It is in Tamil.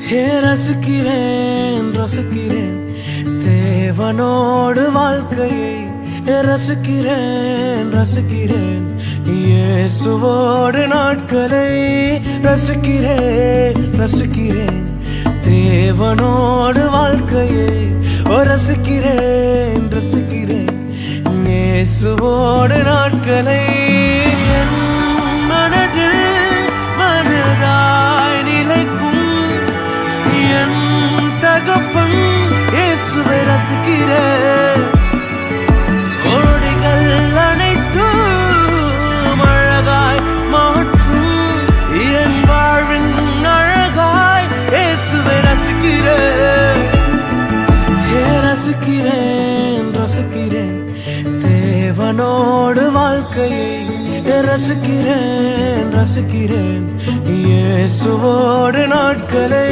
ரசிக்கிறேன் ரசிக்கிறேன் தேவனோடு வாழ்க்கையை ரசிக்கிறேன் ரசிக்கிறேன் இயேசுவோடு நாட்களை ரசிக்கிறேன் ரசிக்கிறேன் தேவனோடு வாழ்க்கையை ரசிக்கிறேன் ரசிக்கிறேன் இயேசுவோடு நாட்களை என் மனதில் மனதாய் நிலைக்கும் என் தகப்பன் இயேசுவை ரசிக்கிறேன். கோடிகள் அனைத்தும் அழகாய் மாற்றும் என் வாழ்வின் அழகாய் இயேசுவை ரசிக்கிறேன். ரசிக்கிறேன் ரசிக்கிறேன் தேவனோடு வாழ்க்கையை ரசிக்கிறேன் ரசிக்கிறேன் இயேசுவோடு நாட்களை